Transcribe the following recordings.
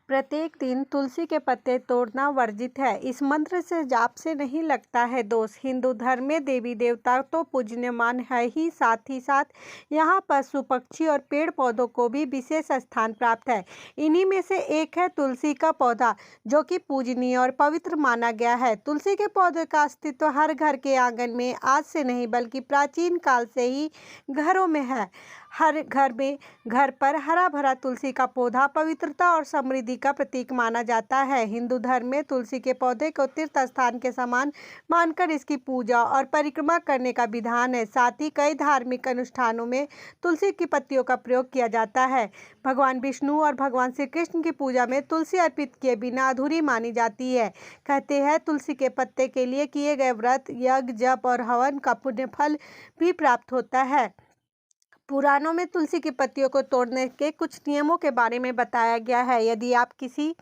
प्रत्येक दिन तुलसी के पत्ते तोड़ना वर्जित है। इस मंत्र से जाप से नहीं लगता है दोष। हिंदू धर्म में देवी देवता तो पूजनीयमान है ही साथ यहाँ पशु पक्षी और पेड़ पौधों को भी विशेष स्थान प्राप्त है। इन्हीं में से एक है तुलसी का पौधा, जो कि पूजनीय और पवित्र माना गया है। तुलसी के पौधे का अस्तित्व हर घर के आंगन में आज से नहीं बल्कि प्राचीन काल से ही घरों में है। हर घर पर हरा भरा तुलसी का पौधा पवित्रता और समृद्धि का प्रतीक माना जाता है। हिंदू धर्म में तुलसी के पौधे को तीर्थ स्थान के समान मानकर इसकी पूजा और परिक्रमा करने का विधान है। साथ ही कई धार्मिक अनुष्ठानों में तुलसी की पत्तियों का प्रयोग किया जाता है। भगवान विष्णु और भगवान श्री कृष्ण की पूजा में तुलसी अर्पित किए बिना अधूरी मानी जाती है। कहते हैं तुलसी के पत्ते के लिए किए गए व्रत, यज्ञ, जप और हवन का पुण्य फल भी प्राप्त होता है। पुराणों में तुलसी की पत्तियों को तोड़ने के कुछ नियमों के बारे में बताया गया है। यदि आप किसी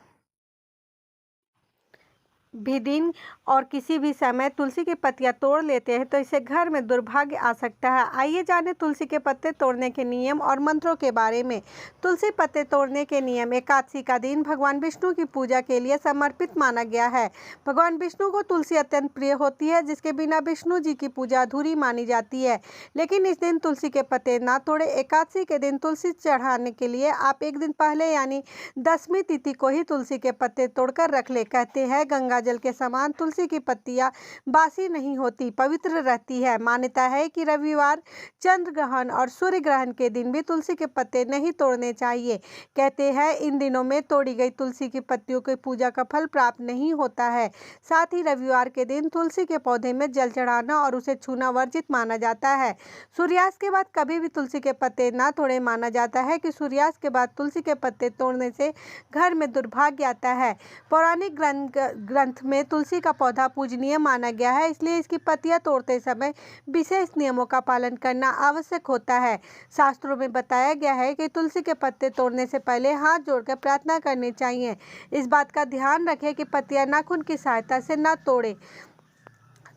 भी दिन और किसी भी समय तुलसी की पत्तियां तोड़ लेते हैं तो इससे घर में दुर्भाग्य आ सकता है। आइए जानें तुलसी के पत्ते तोड़ने के नियम और मंत्रों के बारे में। तुलसी पत्ते तोड़ने के नियम। एकादशी का दिन भगवान विष्णु की पूजा के लिए समर्पित माना गया है। भगवान विष्णु को तुलसी अत्यंत प्रिय होती है, जिसके बिना विष्णु जी की पूजा अधूरी मानी जाती है। लेकिन इस दिन तुलसी के पत्ते ना तोड़े। एकादशी के दिन तुलसी चढ़ाने के लिए आप एक दिन पहले यानी 10वीं तिथि को ही तुलसी के पत्ते तोड़कर रख ले। कहते हैं गंगा जल के समान तुलसी की पत्तियां बासी नहीं होती, पवित्र रहती है। मान्यता है कि रविवार, चंद्र ग्रहण और सूर्य ग्रहण के दिन भी तुलसी के पत्ते नहीं तोड़ने चाहिए। कहते हैं इन दिनों में तोड़ी गई तुलसी की पत्तियों की पूजा का फल प्राप्त नहीं होता है। साथ ही रविवार के दिन तुलसी के पौधे में जल चढ़ाना और उसे छूना वर्जित माना जाता है। सूर्यास्त के बाद कभी भी तुलसी के पत्ते ना तोड़े। माना जाता है कि सूर्यास्त के बाद तुलसी के पत्ते तोड़ने से घर में दुर्भाग्य आता है। पौराणिक ग्रंथ में तुलसी का पौधा पूजनीय माना गया है, इसलिए इसकी पत्तियां तोड़ते समय विशेष नियमों का पालन करना आवश्यक होता है। शास्त्रों में बताया गया है कि तुलसी के पत्ते तोड़ने से पहले हाथ जोड़कर प्रार्थना करनी चाहिए। इस बात का ध्यान रखें कि पत्तियां नाखून की सहायता से न तोड़ें।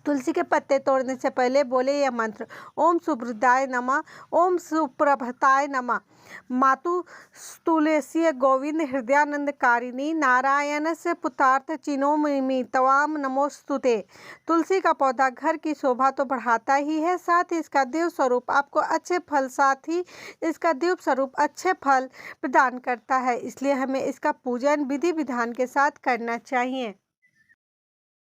तुलसी के पत्ते तोड़ने से पहले बोले यह मंत्र: ओम सुभृताय नमः, ओम सुप्रभताय नमः, मातु तुलसी गोविंद हृदयानंदकारिणी नारायणस्य पुत्रार्थ चिनोमि तवाम नमोस्तुते। तुलसी का पौधा घर की शोभा तो बढ़ाता ही है, साथ ही इसका देव स्वरूप आपको अच्छे फल प्रदान करता है। इसलिए हमें इसका पूजन विधि विधान के साथ करना चाहिए।